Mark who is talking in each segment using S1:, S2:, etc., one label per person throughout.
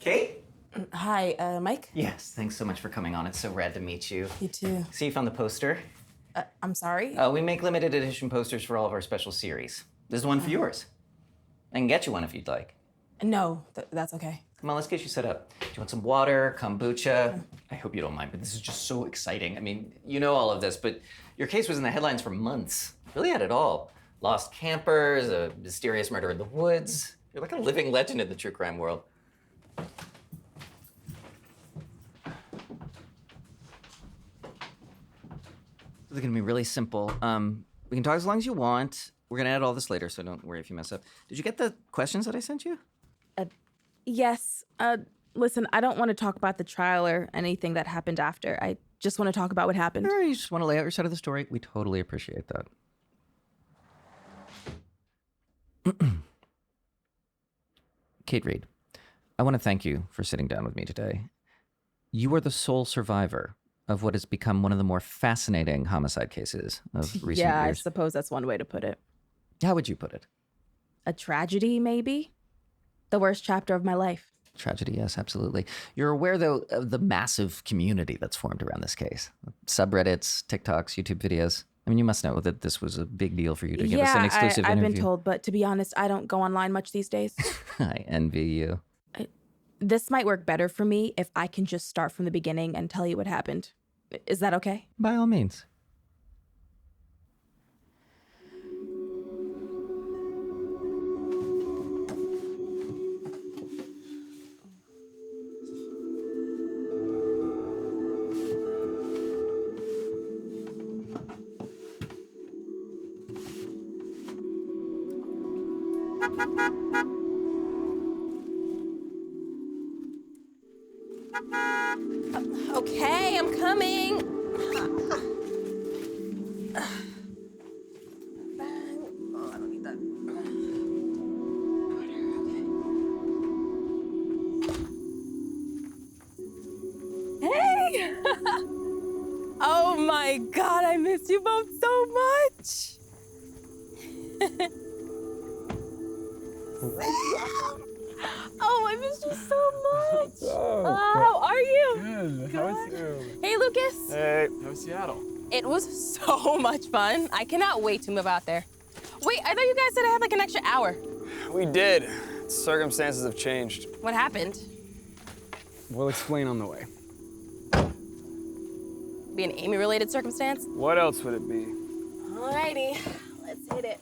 S1: Kate?
S2: Hi, Mike?
S1: Yes, thanks so much for coming on. It's so rad to meet you.
S2: You too.
S1: See, you found the poster.
S2: I'm sorry?
S1: We make limited edition posters for all of our special series. This is one for yours. I can get you one if you'd like.
S2: No, that's okay.
S1: Come on, let's get you set up. Do you want some water, kombucha? I hope you don't mind, but this is just so exciting. I mean, you know all of this, but your case was in the headlines for months. Really had it all. Lost campers, a mysterious murder in the woods. You're like a living legend in the true crime world. This is gonna be really simple. We can talk as long as you want. We're gonna add all this later, so don't worry if you mess up. Did you get the questions that I sent you?
S2: Yes. Listen, I don't want to talk about the trial or anything that happened after. I just want to talk about what happened.
S1: Or you just want to lay out your side of the story? We totally appreciate that. Kate Reed, I want to thank you for sitting down with me today. You are the sole survivor of what has become one of the more fascinating homicide cases of recent
S2: Yeah,
S1: years.
S2: I suppose that's one way to put it.
S1: How would you put it?
S2: A tragedy, maybe? The worst chapter of my life.
S1: Tragedy, yes, absolutely. You're aware, though, of the massive community that's formed around this case. Subreddits, TikToks, YouTube videos. I mean, you must know that this was a big deal for you to give us an exclusive
S2: I've
S1: interview.
S2: been told, but to be honest, I don't go online much these days.
S1: I envy you.
S2: This might work better for me if I can just start from the beginning and tell you what happened. Is that okay?
S1: By all means.
S2: Okay, I'm coming. Oh, I don't need that. Hey! Oh my God, I miss you both so much. Oh, I missed you so much. How are you?
S3: Good. How was you?
S2: Hey, Lucas.
S3: Hey, how was Seattle?
S2: It was so much fun. I cannot wait to move out there. Wait, I thought you guys said I had like an extra hour.
S3: We did. Circumstances have changed.
S2: What happened?
S3: We'll explain on the way.
S2: Be an Amy-related circumstance?
S3: What else would it be?
S2: Alrighty, let's hit it.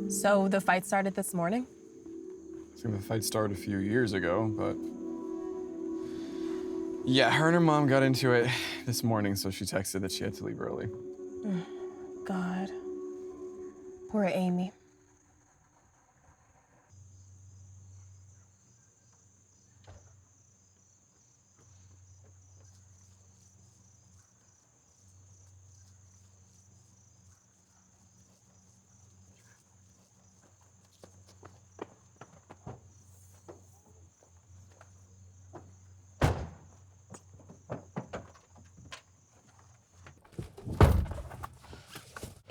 S2: So the fight started this morning?
S3: I think the fight started a few years ago, but... Yeah, her and her mom got into it this morning, so she texted that she had to leave early.
S2: God. Poor Amy.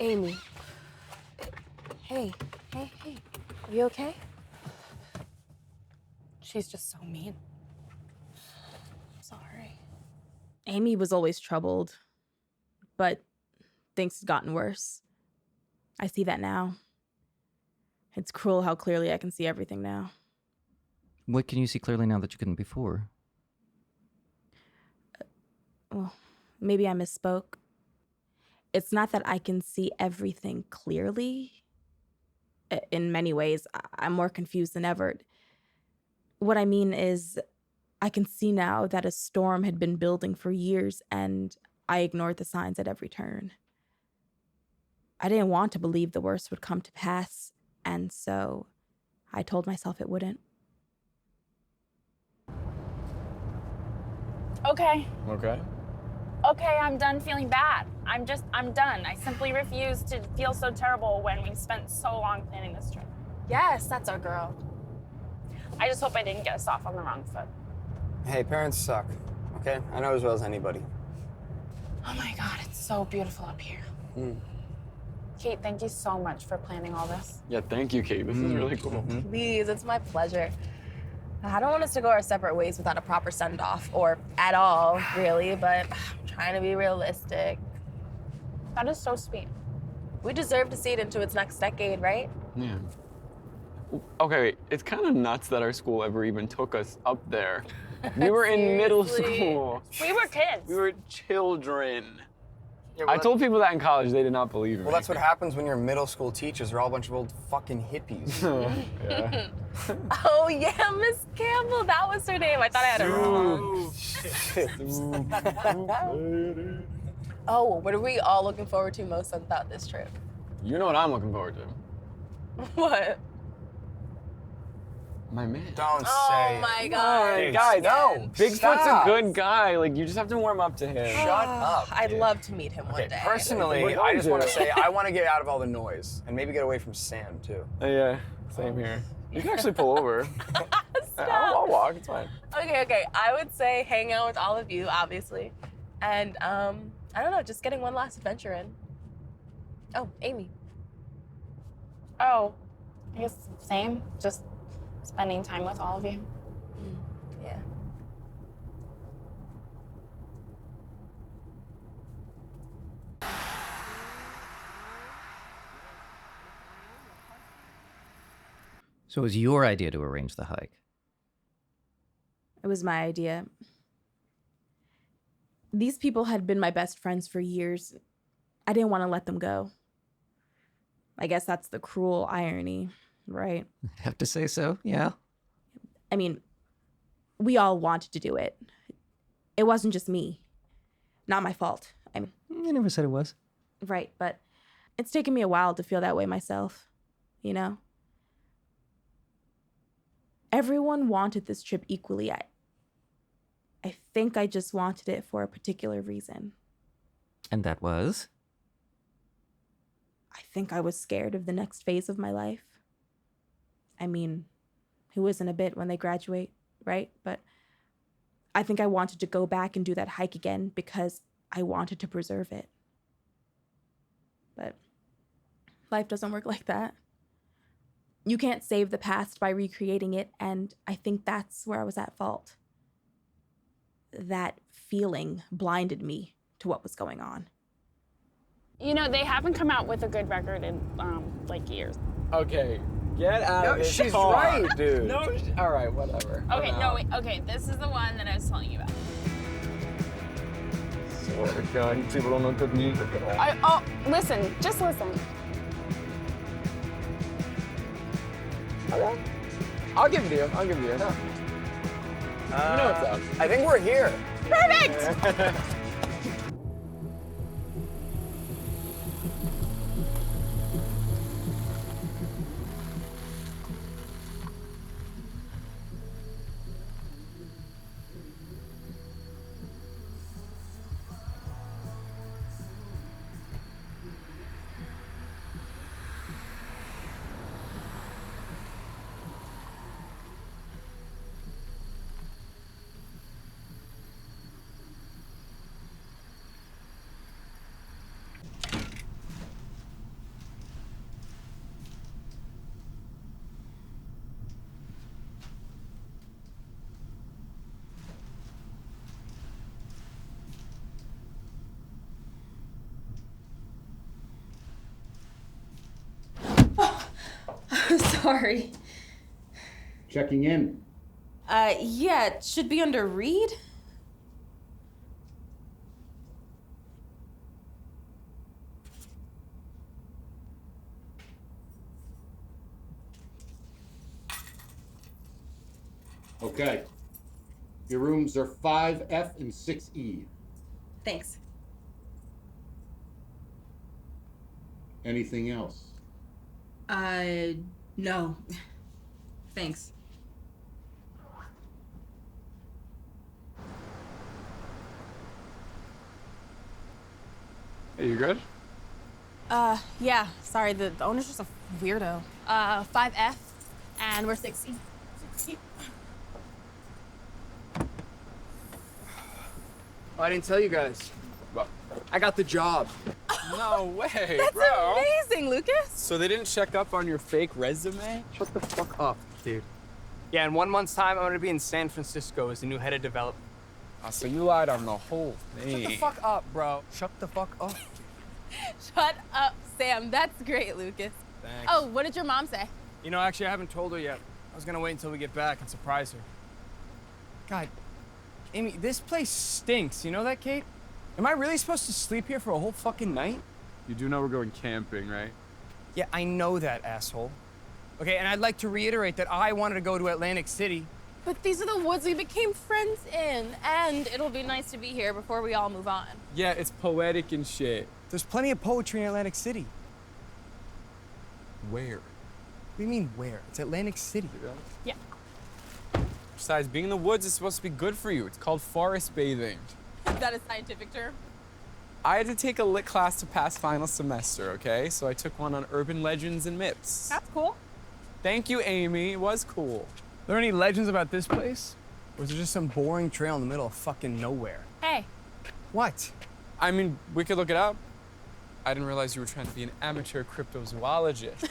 S2: Amy. Hey. Are you okay? She's just so mean. Sorry. Amy was always troubled, but things had gotten worse. I see that now. It's cruel how clearly I can see everything now.
S1: What can you see clearly now that you couldn't before?
S2: Well, maybe I misspoke. It's not that I can see everything clearly. In many ways, I'm more confused than ever. What I mean is, I can see now that a storm had been building for years, and I ignored the signs at every turn. I didn't want to believe the worst would come to pass, and so I told myself it wouldn't.
S4: Okay.
S3: Okay.
S4: Okay, I'm done feeling bad. I'm done. I simply refuse to feel so terrible when we spent so long planning this trip. Yes, that's our girl. I just hope I didn't get us off on the wrong foot.
S5: Hey, parents suck, okay? I know as well as anybody.
S4: Oh my God, it's so beautiful up here. Kate, thank you so much for planning all this.
S3: Yeah, thank you, Kate. This is really cool.
S2: Please, it's my pleasure. I don't want us to go our separate ways without a proper send-off, or at all, really, but I'm trying to be realistic.
S4: That is so sweet.
S2: We deserve to see it into its next decade, right?
S3: Yeah. Okay, wait. It's kind of nuts that our school ever even took us up there. We were in middle
S2: Seriously.
S3: school.
S4: We were kids.
S3: We were children.
S5: Yeah,
S3: I told people that in college. They did not believe me.
S5: Well, that's what happens when your middle school teachers are all a bunch of old fucking hippies.
S3: Yeah.
S2: Oh, yeah, Miss Campbell. That was her name. I thought I had it wrong. Oh, what are we all looking forward to most about this trip?
S3: You know what I'm looking forward to?
S2: What?
S3: My man.
S5: Don't say
S2: Oh,
S5: it.
S2: my God.
S5: Dude,
S3: Guys,
S5: no.
S3: Bigfoot's
S5: Stop.
S3: a good guy. Like, you just have to warm up to him.
S5: Shut up.
S2: I'd
S5: dude.
S2: love to meet him one
S5: Okay,
S2: day.
S5: personally,
S3: We're
S5: I
S3: going
S5: just
S3: to.
S5: want to say I want to get out of all the noise and maybe get away from Sam too.
S3: Yeah, same here. You can actually pull over. I'll walk. It's fine.
S2: Okay. I would say hang out with all of you, obviously. And, I don't know, just getting one last adventure in. Oh, Amy.
S4: Oh, I guess same. Just spending time with all of you.
S2: Yeah.
S1: So it was your idea to arrange the hike.
S2: It was my idea. These people had been my best friends for years. I didn't want to let them go. I guess that's the cruel irony, right?
S1: I'd have to say so, yeah.
S2: I mean, we all wanted to do it. It wasn't just me. Not my fault. I mean,
S1: I never said it was.
S2: right, but it's taken me a while to feel that way myself, you know? Everyone wanted this trip equally. I think I just wanted it for a particular reason.
S1: And that was?
S2: I think I was scared of the next phase of my life. I mean, who isn't a bit when they graduate, right? But I think I wanted to go back and do that hike again because I wanted to preserve it. But life doesn't work like that. You can't save the past by recreating it, and I think that's where I was at fault. That feeling blinded me to what was going on.
S4: You know, they haven't come out with a good record in like years.
S3: Okay, get out of this
S5: she's
S3: car.
S5: right, dude.
S3: No, all right, whatever.
S4: Okay, no, wait, okay, this is the one that I was telling you about.
S3: Oh my God, people don't know good music at all.
S4: Listen, just listen.
S3: Okay. I'll give it to you. I'll give it to you. You know what's up.
S5: I think we're here.
S4: Perfect!
S2: Sorry.
S6: Checking in.
S2: Yeah, it should be under Reed.
S6: Okay. Your rooms are 5F and 6E.
S2: Thanks.
S6: Anything else?
S2: No. Thanks.
S3: Are you good?
S2: Yeah, sorry, the owner's just a weirdo. 5F, and we're 60.
S5: I didn't tell you guys.
S3: What?
S5: I got the job.
S3: No way,
S2: That's
S3: bro.
S2: amazing, Lucas.
S3: So they didn't check up on your fake resume?
S5: Shut the fuck up, dude. Yeah, in 1 month's time, I'm gonna be in San Francisco as the new head of development.
S3: Oh, so you lied on the whole thing.
S5: Shut the fuck up, bro. Shut the fuck up.
S2: Shut up, Sam. That's great, Lucas.
S5: Thanks.
S2: Oh, what did your mom say?
S5: You know, actually, I haven't told her yet. I was gonna wait until we get back and surprise her. God, Amy, this place stinks. You know that, Kate? Am I really supposed to sleep here for a whole fucking night?
S3: You do know we're going camping, right?
S5: Yeah, I know that, asshole. Okay, and I'd like to reiterate that I wanted to go to Atlantic City.
S2: But these are the woods we became friends in, and it'll be nice to be here before we all move on.
S3: Yeah, it's poetic and shit.
S5: There's plenty of poetry in Atlantic City.
S3: Where?
S5: What do you mean, where? It's Atlantic City.
S2: Yeah.
S3: Besides, being in the woods is supposed to be good for you. It's called forest bathing.
S2: Is that a scientific term?
S3: I had to take a lit class to pass final semester, okay? So I took one on urban legends and myths.
S2: That's cool.
S3: Thank you, Amy. It was cool.
S5: Are there any legends about this place? Or is it just some boring trail in the middle of fucking nowhere?
S2: Hey.
S5: What?
S3: I mean, we could look it up. I didn't realize you were trying to be an amateur cryptozoologist.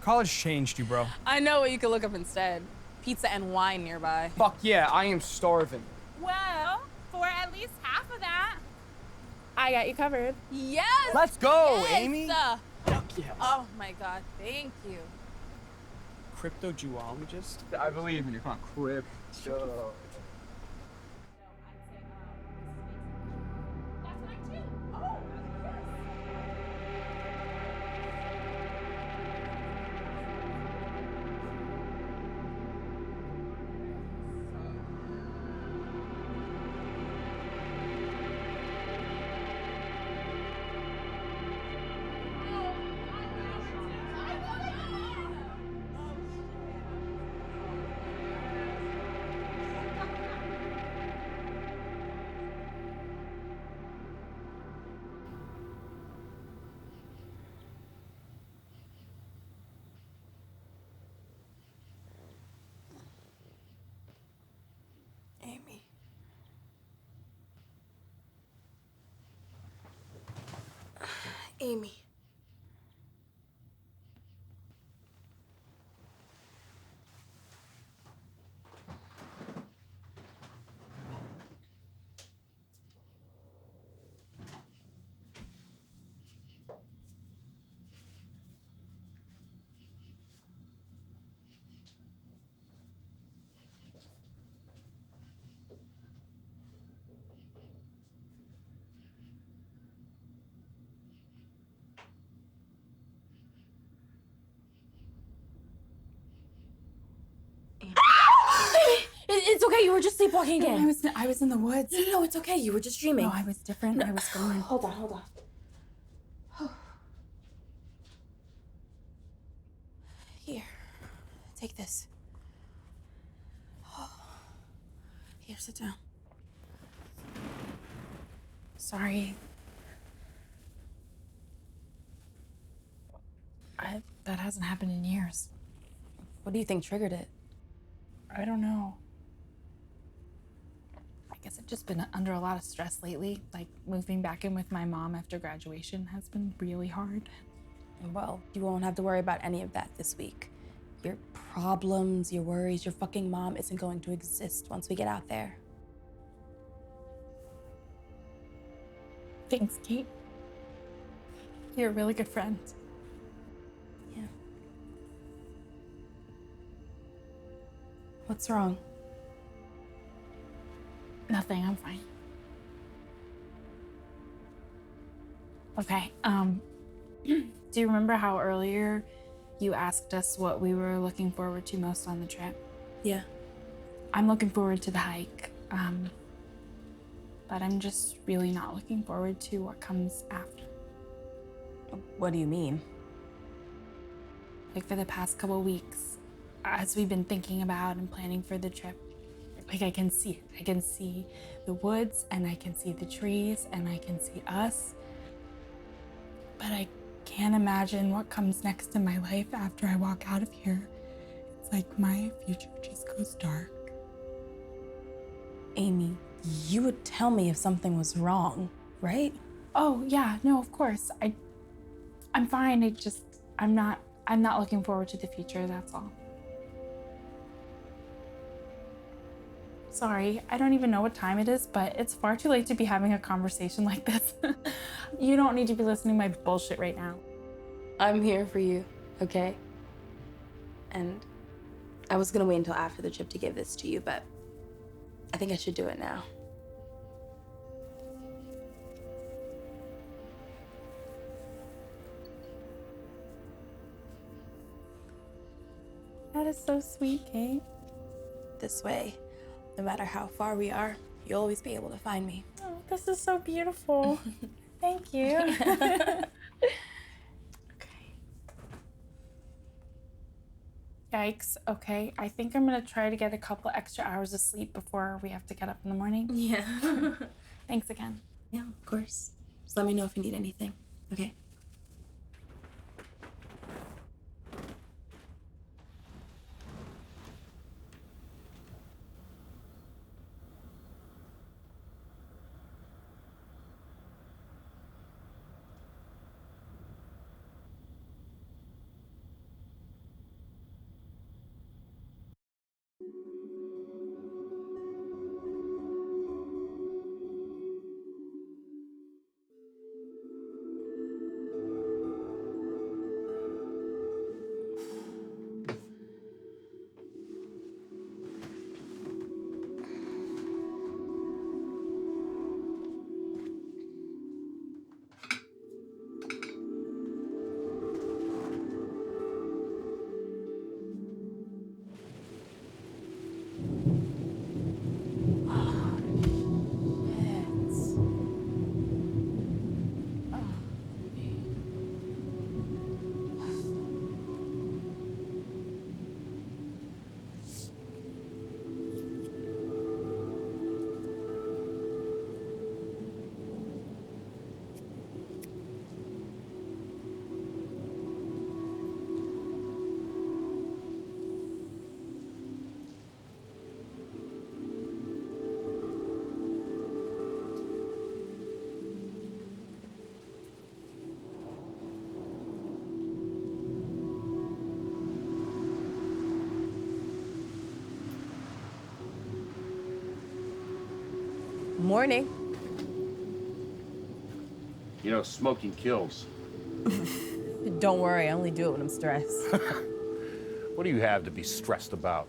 S5: College changed you, bro.
S2: I know what you could look up instead. Pizza and wine nearby.
S5: Fuck yeah, I am starving.
S4: Well, for at least half of that, I got you covered.
S2: Yes!
S5: Let's go,
S2: yes!
S5: Amy.
S2: Fuck
S5: yes.
S2: Oh my god, thank you.
S5: Cryptozoologist?
S3: I believe in you. Come on, crypto.
S2: Amy. Amy. It's okay. You were just sleepwalking again.
S7: I was in the woods.
S2: No, it's okay. You were just dreaming.
S7: No, I was different. I was going.
S2: Hold on. Here, take this. Here, sit down.
S7: Sorry. That hasn't happened in years.
S2: What do you think triggered it?
S7: I don't know. I guess I've just been under a lot of stress lately. Like moving back in with my mom after graduation has been really hard.
S2: Well, you won't have to worry about any of that this week. Your problems, your worries, your fucking mom isn't going to exist once we get out there.
S7: Thanks, Kate. You're a really good friend.
S2: Yeah. What's wrong?
S7: Nothing, I'm fine. Okay, do you remember how earlier you asked us what we were looking forward to most on the trip?
S2: Yeah.
S7: I'm looking forward to the hike, but I'm just really not looking forward to what comes after.
S2: What do you mean?
S7: Like for the past couple weeks, as we've been thinking about and planning for the trip, like I can see it. I can see the woods and I can see the trees and I can see us. but I can't imagine what comes next in my life after I walk out of here. It's like my future just goes dark.
S2: Amy, you would tell me if something was wrong, right?
S7: Oh yeah, no, of course. I'm fine. I'm not looking forward to the future, that's all. Sorry, I don't even know what time it is, but it's far too late to be having a conversation like this. You don't need to be listening to my bullshit right now.
S2: I'm here for you, okay? And I was gonna wait until after the trip to give this to you, but I think I should do it now.
S7: That is so sweet, Kate.
S2: This way, no matter how far we are, you'll always be able to find me.
S7: Oh, this is so beautiful. Thank you. Okay. Yikes. Okay, I think I'm gonna try to get a couple extra hours of sleep before we have to get up in the morning.
S2: Yeah.
S7: Thanks again.
S2: Yeah, of course. Just let me know if you need anything, okay? Morning.
S6: You know, smoking kills.
S2: Don't worry, I only do it when I'm stressed.
S8: What do you have to be stressed about?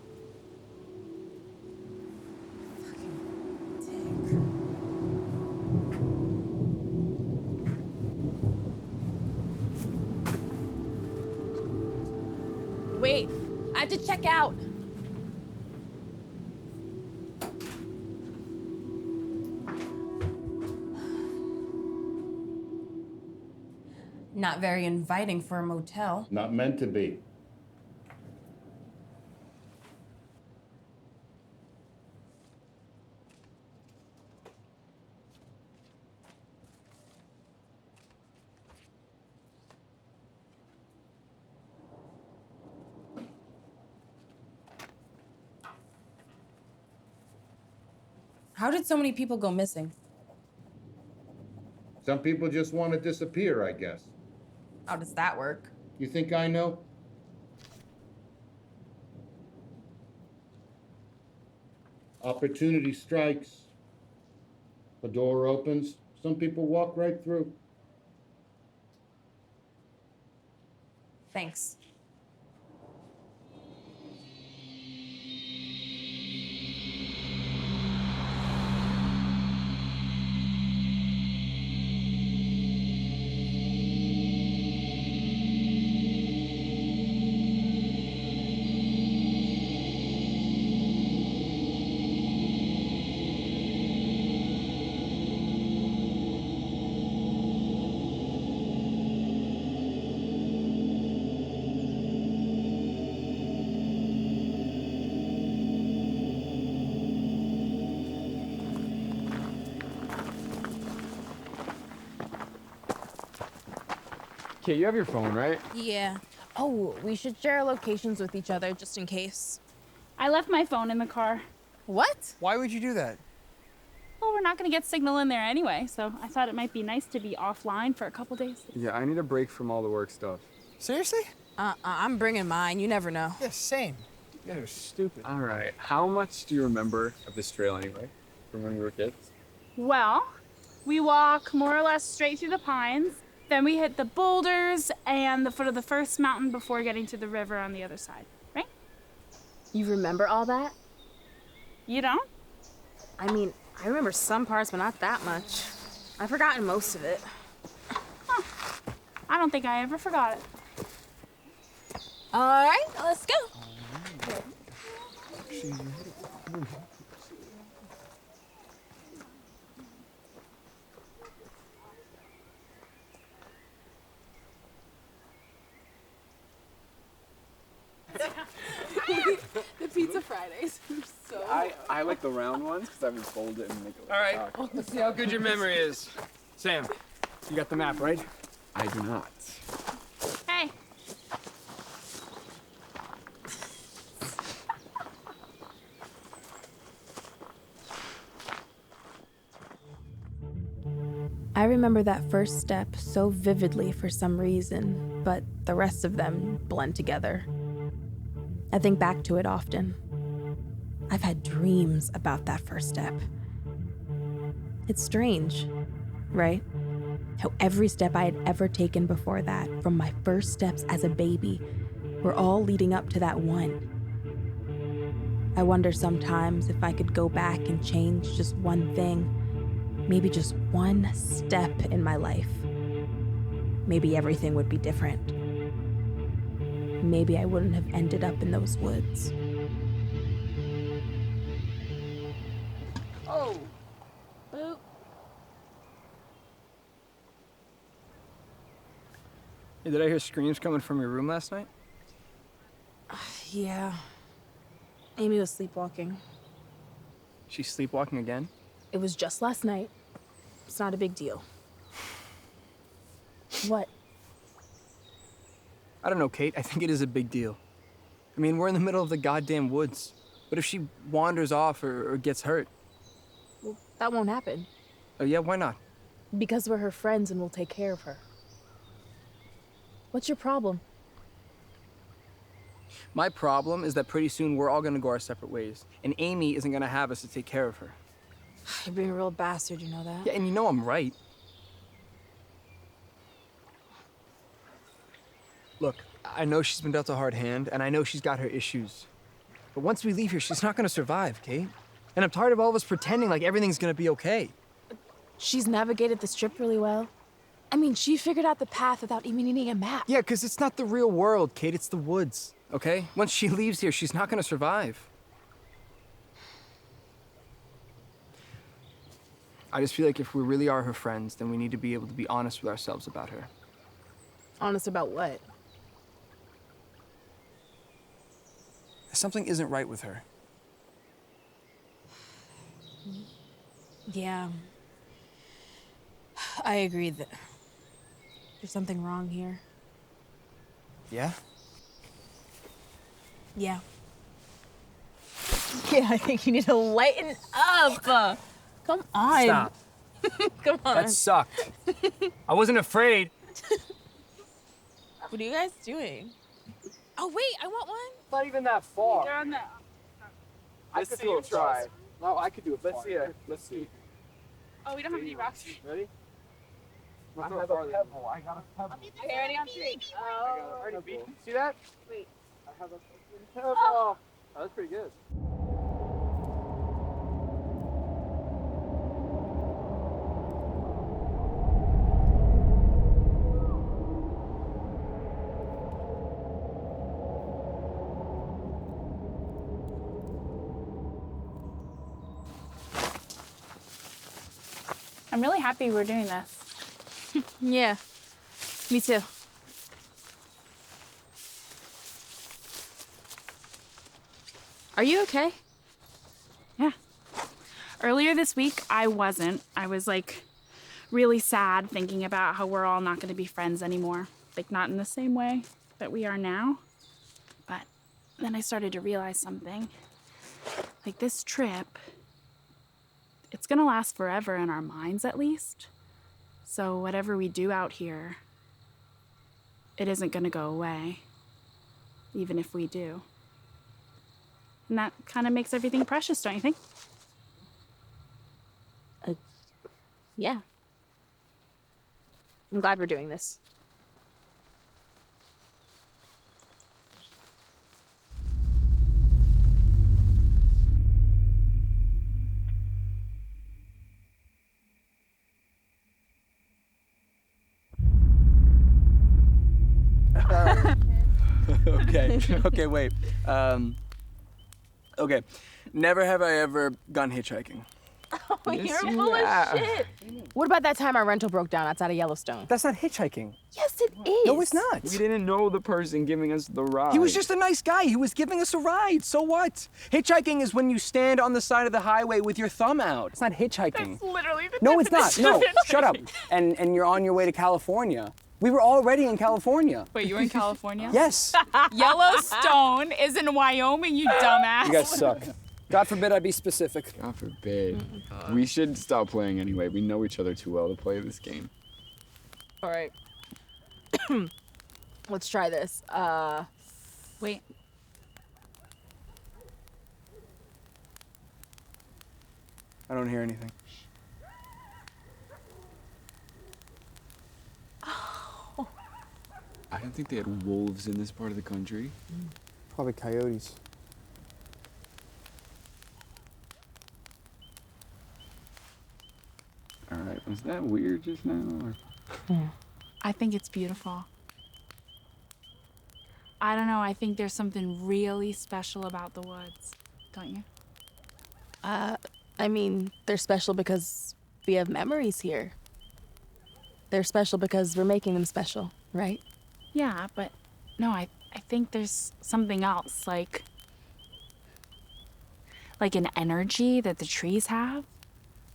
S2: Wait, I have to check out. Not very inviting for a motel.
S6: Not meant to be.
S2: How did so many people go missing?
S6: Some people just want to disappear, I guess.
S2: How does that work?
S6: You think I know? Opportunity strikes. The door opens. Some people walk right through.
S2: Thanks.
S3: Kate, you have your phone, right?
S2: Yeah. Oh, we should share locations with each other just in case.
S4: I left my phone in the car.
S2: What?
S5: Why would you do that?
S4: Well, we're not gonna get signal in there anyway, so I thought it might be nice to be offline for a couple days.
S3: Yeah, I need a break from all the work stuff.
S5: Seriously?
S2: I'm bringing mine. You never know.
S5: Yeah, same. You guys are stupid.
S3: All right, how much do you remember of this trail anyway, from when we were kids?
S4: Well, we walk more or less straight through the pines, then we hit the boulders and the foot of the first mountain before getting to the river on the other side, right?
S2: You remember all that?
S4: You don't?
S2: I mean, I remember some parts, but not that much. I've forgotten most of it.
S4: I don't think I ever forgot it.
S2: All right, let's go. The Pizza Fridays are so
S3: I like the round ones because I would fold it and make it.
S5: All right, let's see how good your memory is. Sam, you got the map, right?
S3: I do not.
S4: Hey,
S2: I remember that first step so vividly for some reason, but the rest of them blend together. I think back to it often. I've had dreams about that first step. It's strange, right? How every step I had ever taken before that, from my first steps as a baby, were all leading up to that one. I wonder sometimes if I could go back and change just one thing. Maybe just one step in my life. Maybe everything would be different. Maybe I wouldn't have ended up in those woods.
S5: Oh.
S2: Boop.
S5: Hey, did I hear screams coming from your room last night?
S2: Yeah. Amy was sleepwalking.
S5: She's sleepwalking again?
S2: It was just last night. It's not a big deal. What?
S5: I don't know, Kate. I think it is a big deal. I mean, we're in the middle of the goddamn woods. What if she wanders off or gets hurt?
S2: Well, that won't happen.
S5: Oh, yeah? Why not?
S2: Because we're her friends and we'll take care of her. What's your problem?
S5: My problem is that pretty soon we're all gonna go our separate ways, and Amy isn't gonna have us to take care of her.
S2: You're being a real bastard, you know that?
S5: Yeah, and you know I'm right. Look, I know she's been dealt a hard hand, and I know she's got her issues. But once we leave here, she's not gonna survive, Kate. And I'm tired of all of us pretending like everything's gonna be okay.
S2: She's navigated this trip really well. I mean, she figured out the path without even needing a map.
S5: Yeah, because it's not the real world, Kate. It's the woods, okay? Once she leaves here, she's not gonna survive. I just feel like if we really are her friends, then we need to be able to be honest with ourselves about her.
S2: Honest about what?
S5: Something isn't right with her.
S2: Yeah. I agree that there's something wrong here.
S5: Yeah?
S2: Yeah. Yeah, I think you need to lighten up. Come on.
S5: Stop.
S2: Come on.
S5: That sucked. I wasn't afraid.
S2: What are you guys doing? Oh, wait, I want one.
S5: Not even that far.
S4: they're on the.
S5: I could do a try. No, I could do it. Let's see it. Let's see.
S4: Oh, we don't have any rocks.
S5: Ready? I have a pebble. I got a pebble.
S4: Okay, ready on three. Oh.
S5: Ready? See that?
S4: Wait.
S5: I have a pebble. Oh, that's pretty good.
S4: I'm really happy we're doing this.
S2: Yeah, me too. Are you okay?
S4: Yeah. Earlier this week, I wasn't. I was like really sad thinking about how we're all not going to be friends anymore.
S7: like not in the same way that we are now. But then I started to realize something. Like this trip, it's gonna last forever in our minds at least. So whatever we do out here, it isn't gonna go away, even if we do. And that kind of makes everything precious, don't you think?
S2: Yeah. I'm glad we're doing this.
S5: Okay, wait. Okay. Never have I ever gone hitchhiking.
S2: Oh, you're full of shit. What about that time our rental broke down outside of Yellowstone?
S5: That's not hitchhiking.
S2: Yes, it is.
S5: No, it's not.
S3: We didn't know the person giving us the ride.
S5: He was just a nice guy. He was giving us a ride. So what? Hitchhiking is when you stand on the side of the highway with your thumb out. It's not hitchhiking.
S7: That's literally the
S5: No, it's not.
S7: definition
S5: No,
S7: of hitchhiking.
S5: shut up. And you're on your way to California. We were already in California.
S7: Wait, you were in California?
S5: Yes.
S7: Yellowstone is in Wyoming, you dumbass.
S5: You guys suck. God forbid I be specific.
S3: God forbid. We should stop playing anyway. We know each other too well to play this game.
S2: All right. Let's try this.
S7: Wait.
S5: I don't hear anything.
S3: I don't think they had wolves in this part of the country.
S5: Probably coyotes.
S3: All right, was that weird just now? Or?
S7: I think it's beautiful. I don't know, I think there's something really special about the woods, don't you?
S2: I mean, they're special because we have memories here. They're special because we're making them special, right?
S7: Yeah, but no, I think there's something else, like an energy that the trees have.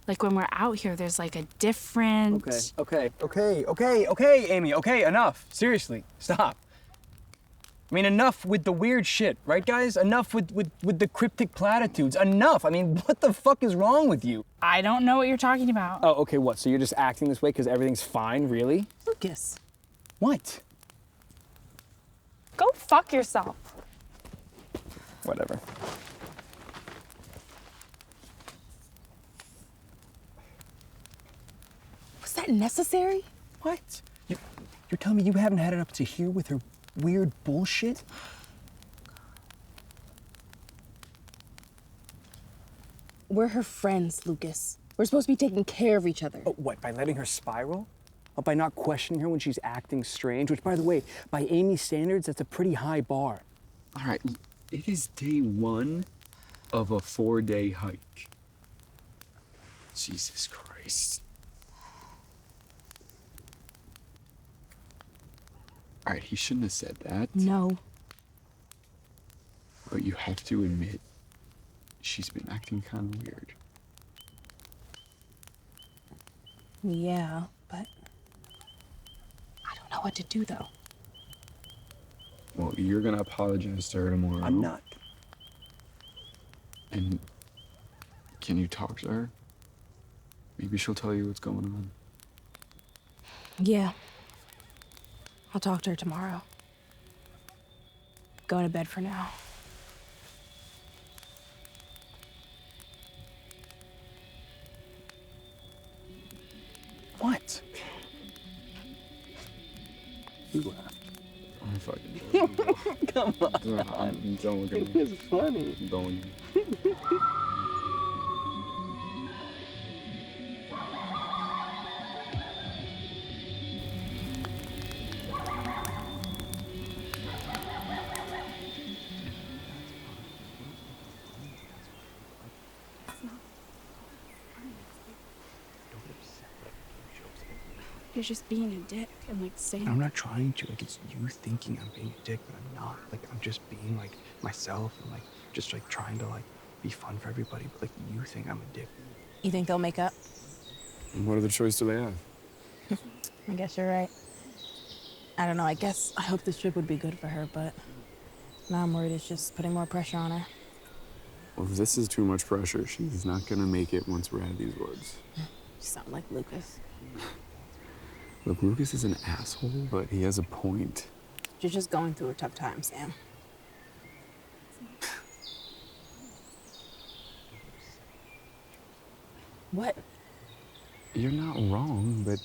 S7: Like when we're out here, there's like a different...
S5: Okay, Amy, okay, enough. Seriously, stop. I mean, enough with the weird shit, right, guys? Enough with the cryptic platitudes. Enough. I mean, what the fuck is wrong with you?
S7: I don't know what you're talking about.
S5: Oh, okay, what? So you're just acting this way because everything's fine, really?
S2: Lucas.
S5: What?
S7: Go fuck yourself.
S5: Whatever.
S2: Was that necessary?
S5: What? You're telling me you haven't had it up to here with her weird bullshit?
S2: We're her friends, Lucas. We're supposed to be taking care of each other.
S5: Oh, what, by letting her spiral? Oh, by not questioning her when she's acting strange? Which, by the way, by Amy's standards, that's a pretty high bar.
S3: All right, it is day 1 of a 4-day hike. Jesus Christ. All right, he shouldn't have said that.
S2: No.
S3: But you have to admit, she's been acting kind of weird.
S2: Yeah, but I don't know what to do, though.
S3: Well, you're gonna apologize to her tomorrow.
S5: I'm not.
S3: And can you talk to her? Maybe she'll tell you what's going on.
S2: Yeah. I'll talk to her tomorrow. Going to bed for now.
S5: What? You laughed.
S3: I'm fucking joking.
S5: Come on.
S3: Don't look at me.
S5: It's funny.
S3: Don't.
S7: You're just being a dick and like saying...
S5: I'm not trying to. Like, it's you thinking I'm being a dick, but I'm not. Like, I'm just being, like, myself and, like, just, like, trying to, like, be fun for everybody. But, like, you think I'm a dick.
S2: You think they'll make up?
S3: And what other choice do they have?
S2: I guess you're right. I don't know, I guess I hope this trip would be good for her, but now I'm worried it's just putting more pressure on her.
S3: Well, if this is too much pressure, she's not gonna make it once we're out of these woods.
S2: You sound like Lucas.
S3: Look, Lucas is an asshole, but he has a point.
S2: You're just going through a tough time, Sam. What?
S3: You're not wrong, but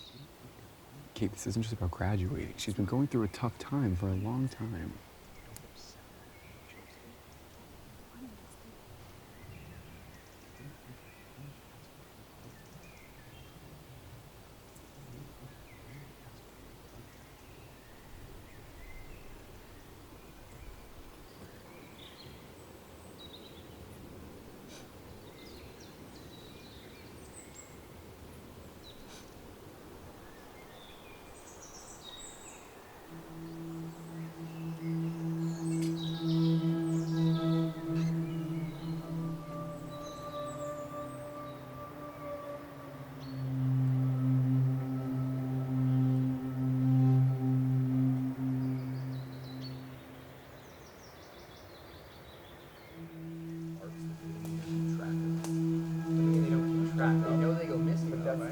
S3: Kate, this isn't just about graduating. She's been going through a tough time for a long time.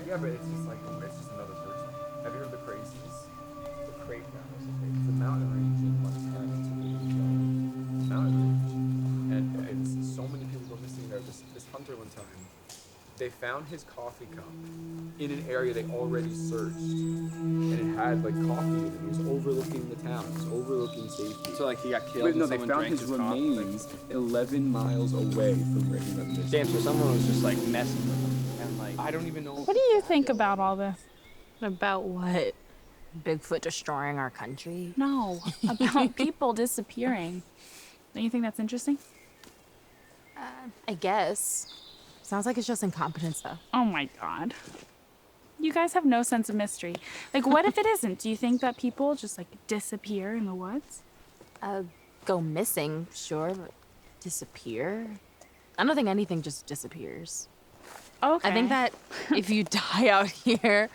S5: Yeah, but it's just like, it's just another person. Have you heard the crazies? The crate it's the mountain range in Montana. Mountain range. And it's so many people go missing there. This hunter one time, they found his coffee cup in an area they already searched. And it had like coffee in it. It was overlooking the town. It was overlooking safety.
S9: So like he got killed.
S5: Wait, no,
S9: and
S5: they
S9: someone
S5: found
S9: drank
S5: his
S9: coffee?
S5: remains 11 miles away from where he went missing.
S9: Damn, so someone was just like messing with him. And like
S5: I don't even know.
S7: What do you think about all this?
S2: About what? Bigfoot destroying our country?
S7: No, about people disappearing. Don't you think that's interesting?
S2: I guess. Sounds like it's just incompetence, though.
S7: Oh my God. You guys have no sense of mystery. Like, what if it isn't? Do you think that people just like disappear in the woods?
S2: Go missing, sure, but disappear? I don't think anything just disappears.
S7: Okay.
S2: I think that if you die out here,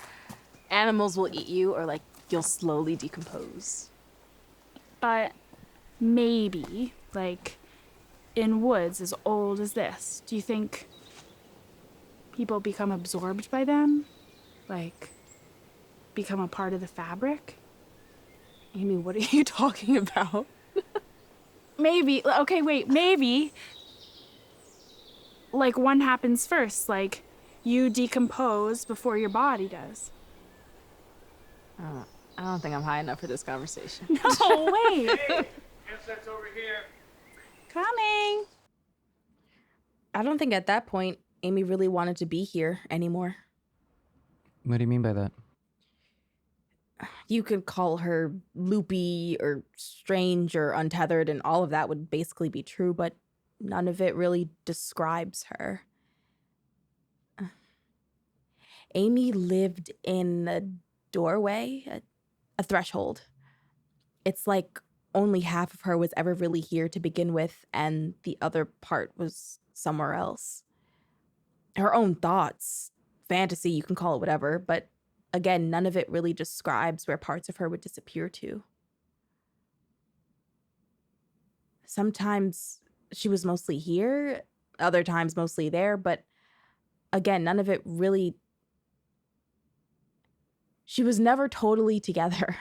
S2: animals will eat you or like you'll slowly decompose.
S7: But maybe, like, in woods as old as this, do you think people become absorbed by them? Like, become a part of the fabric?
S2: Amy, what are you talking about?
S7: Maybe, okay, wait, maybe, like, one happens first, like, you decompose before your body does.
S2: I don't think I'm high enough for this conversation.
S7: No, wait.
S8: Insects over here.
S7: Coming.
S2: I don't think at that point Amy really wanted to be here anymore.
S1: What do you mean by that?
S2: You could call her loopy or strange or untethered, and all of that would basically be true, but none of it really describes her. Amy lived in a doorway, a threshold. It's like only half of her was ever really here to begin with, and the other part was somewhere else. Her own thoughts, fantasy, you can call it whatever, but again, none of it really describes where parts of her would disappear to. Sometimes she was mostly here, other times mostly there, but again, none of it really... She was never totally together.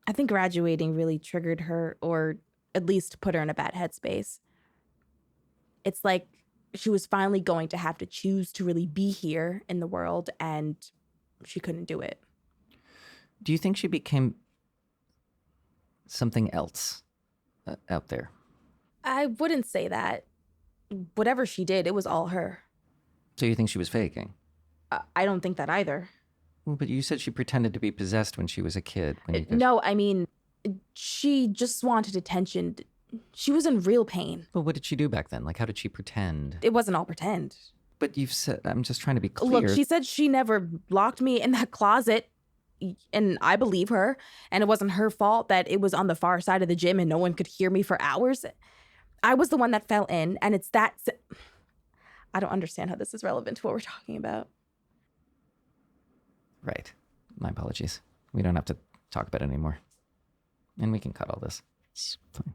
S2: I think graduating really triggered her, or at least put her in a bad headspace. It's like she was finally going to have to choose to really be here in the world, and she couldn't do it.
S1: Do you think she became something else out there?
S2: I wouldn't say that. Whatever she did, it was all her.
S1: So you think she was faking?
S2: I don't think that either.
S1: Well, but you said she pretended to be possessed when she was a kid. When you guys...
S2: No, I mean, she just wanted attention. She was in real pain.
S1: Well, what did she do back then? Like, how did she pretend?
S2: It wasn't all pretend.
S1: But you've said, I'm just trying to be clear.
S2: Look, she said she never locked me in that closet, and I believe her. And it wasn't her fault that it was on the far side of the gym and no one could hear me for hours. I was the one that fell in, and it's that... I don't understand how this is relevant to what we're talking about.
S1: Right. My apologies. We don't have to talk about it anymore. And we can cut all this. It's fine.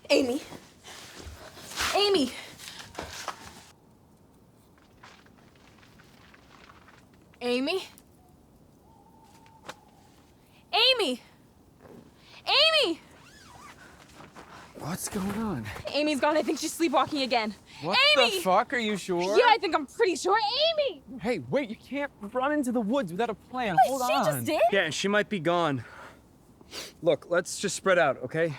S2: Amy. Amy. Amy. Amy. Amy.
S3: What's going on?
S2: Amy's gone. I think she's sleepwalking again.
S3: What
S2: Amy!
S3: the fuck? Are you sure?
S2: Yeah, I think I'm pretty sure. Amy!
S3: Hey, wait, you can't run into the woods without a plan. Hold
S2: She
S3: on.
S2: just did?
S5: Yeah, and she might be gone. Look, let's just spread out, okay?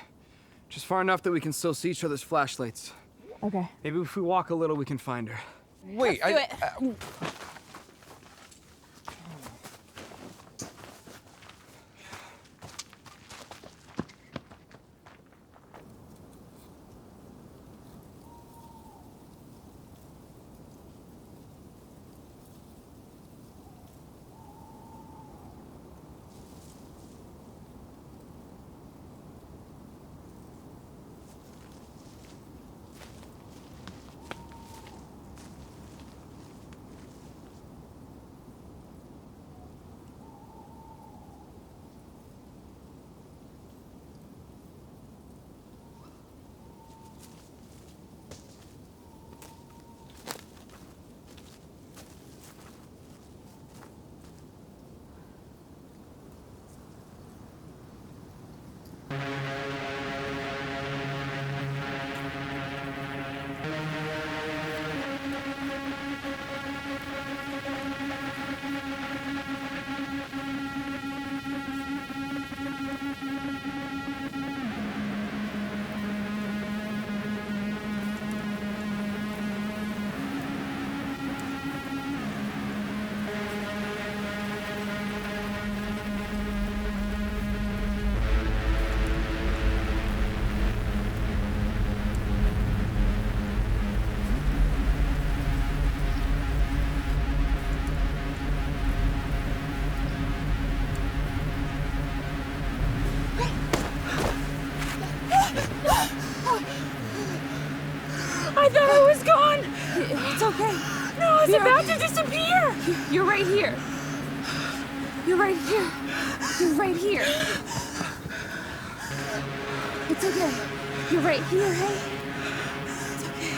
S5: Just far enough that we can still see each other's flashlights.
S2: Okay.
S5: Maybe if we walk a little, we can find her.
S3: Wait,
S2: Do it. I thought I was gone. It's okay. No, I was about to disappear. You're right here. You're right here. You're right here. It's okay. You're right here, hey? It's okay.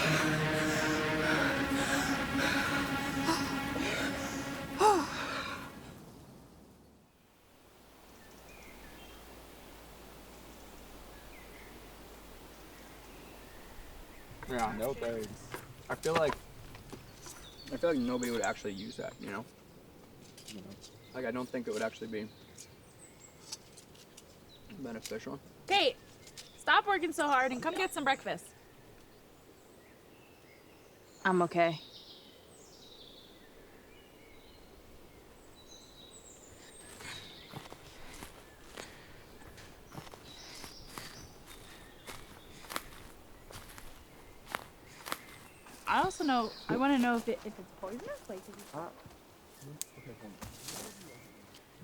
S5: Yeah, no thanks. I feel like nobody would actually use that, you know? Like, I don't think it would actually be beneficial.
S7: Kate, stop working so hard and come get some breakfast.
S2: I'm okay.
S7: I want to know if it's poisonous. Like, is it...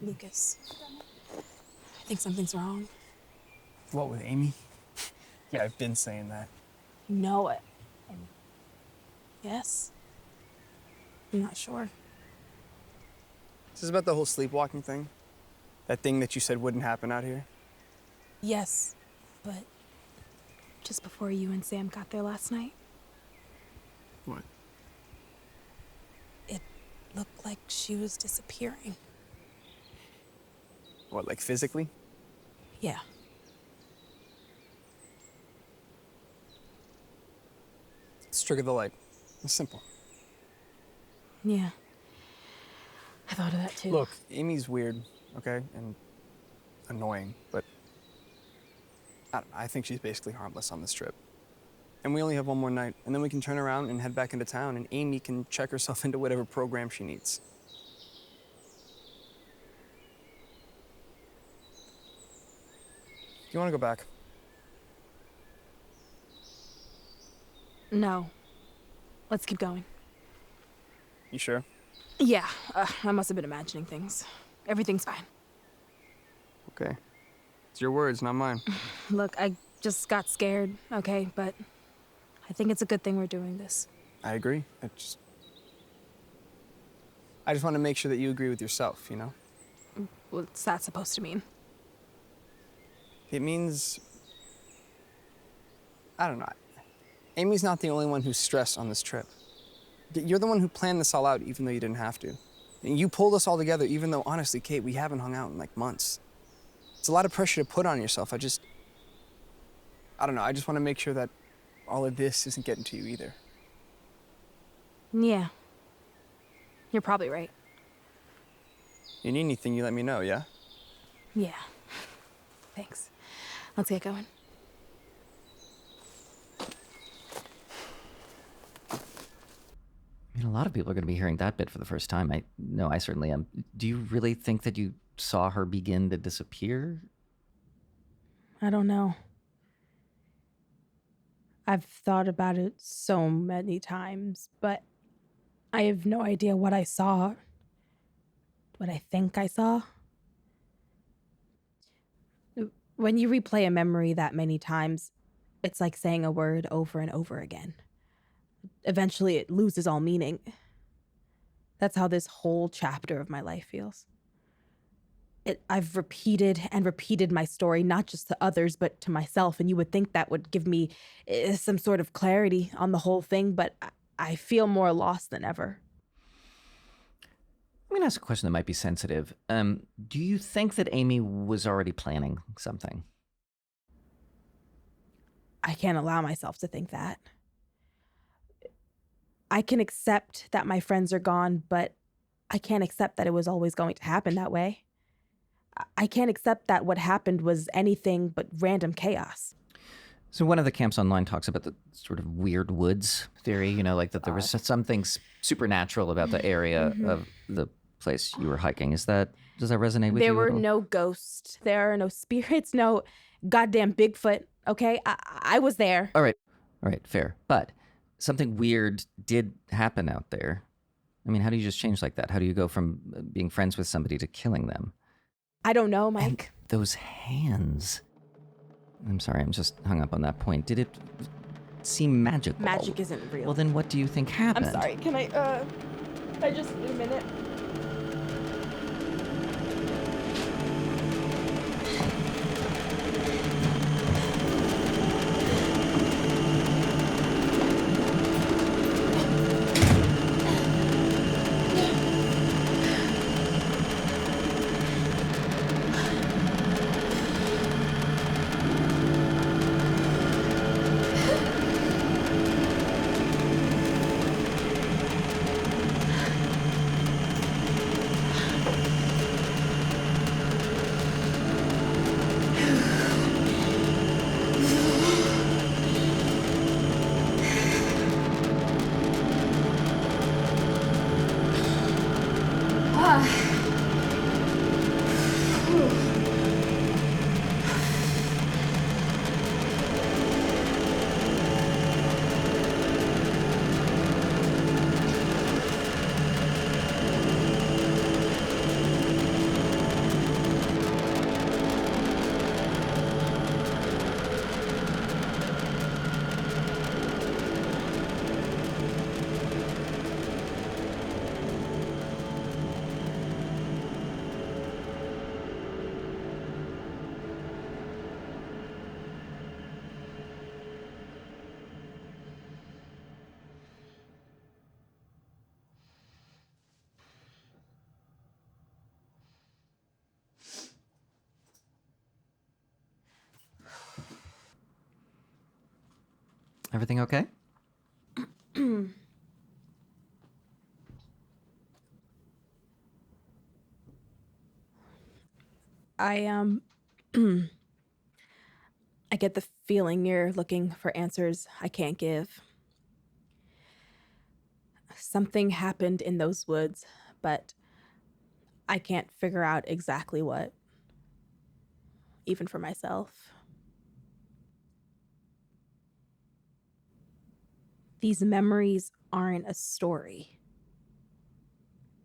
S2: Lucas, I think something's wrong.
S5: What, with Amy? Yeah, I've been saying that.
S2: You know it. And yes. I'm not sure.
S5: Is this about the whole sleepwalking thing? That thing that you said wouldn't happen out here?
S2: Yes, but just before you and Sam got there last night,
S5: What?
S2: it looked like she was disappearing.
S5: What, like physically?
S2: Yeah.
S5: Let's trigger the light. It's simple.
S2: Yeah. I thought of that too.
S5: Look, Amy's weird, okay? And annoying, but I think she's basically harmless on this trip. And we only have one more night, and then we can turn around and head back into town, and Amy can check herself into whatever program she needs. Do you want to go back?
S2: No. Let's keep going.
S5: You sure?
S2: Yeah, I must have been imagining things. Everything's fine.
S5: Okay. It's your words, not mine.
S2: Look, I just got scared, okay? But I think it's a good thing we're doing this.
S5: I agree. I just want to make sure that you agree with yourself, you know?
S2: What's that supposed to mean?
S5: It means, I don't know. Amy's not the only one who's stressed on this trip. You're the one who planned this all out even though you didn't have to. And you pulled us all together even though, honestly, Kate, we haven't hung out in like months. It's a lot of pressure to put on yourself. I don't know. I just want to make sure that all of this isn't getting to you either.
S2: Yeah. You're probably right.
S5: You need anything, you let me know, yeah?
S2: Yeah. Thanks. Let's get going.
S1: I mean, a lot of people are going to be hearing that bit for the first time. I know I certainly am. Do you really think that you saw her begin to disappear?
S2: I don't know. I've thought about it so many times, but I have no idea what I saw. What I think I saw. When you replay a memory that many times, it's like saying a word over and over again. Eventually, it loses all meaning. That's how this whole chapter of my life feels. I've repeated and repeated my story, not just to others, but to myself, and you would think that would give me some sort of clarity on the whole thing, but I feel more lost than ever.
S1: I'm going to ask a question that might be sensitive. Do you think that Amy was already planning something?
S2: I can't allow myself to think that. I can accept that my friends are gone, but I can't accept that it was always going to happen that way. I can't accept that what happened was anything but random chaos.
S1: So one of the camps online talks about the sort of weird woods theory, you know, like that there was something supernatural about the area of the place you were hiking. Does that resonate with you?
S2: There were
S1: at all?
S2: no ghosts. There are no spirits, no goddamn Bigfoot, okay? I was there.
S1: All right, fair. But something weird did happen out there. I mean, how do you just change like that? How do you go from being friends with somebody to killing them?
S2: I don't know, Mike.
S1: And those hands. I'm sorry, I'm just hung up on that point. Did it seem magical?
S2: Magic isn't real.
S1: Well, then what do you think happened?
S2: I'm sorry. Can I just need a minute?
S1: Everything okay?
S2: I I get the feeling you're looking for answers I can't give. Something happened in those woods, but I can't figure out exactly what. Even for myself. These memories aren't a story.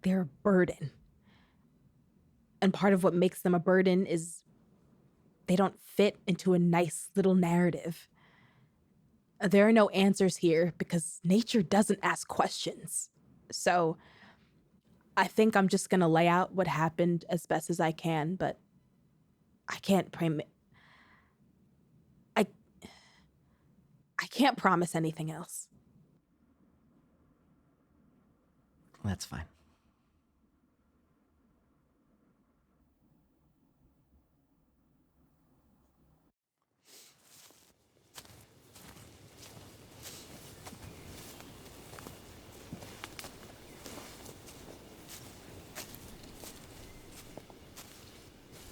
S2: They're a burden. And part of what makes them a burden is they don't fit into a nice little narrative. There are no answers here because nature doesn't ask questions. So I think I'm just gonna lay out what happened as best as I can, but I can't I can't promise anything else.
S1: That's fine.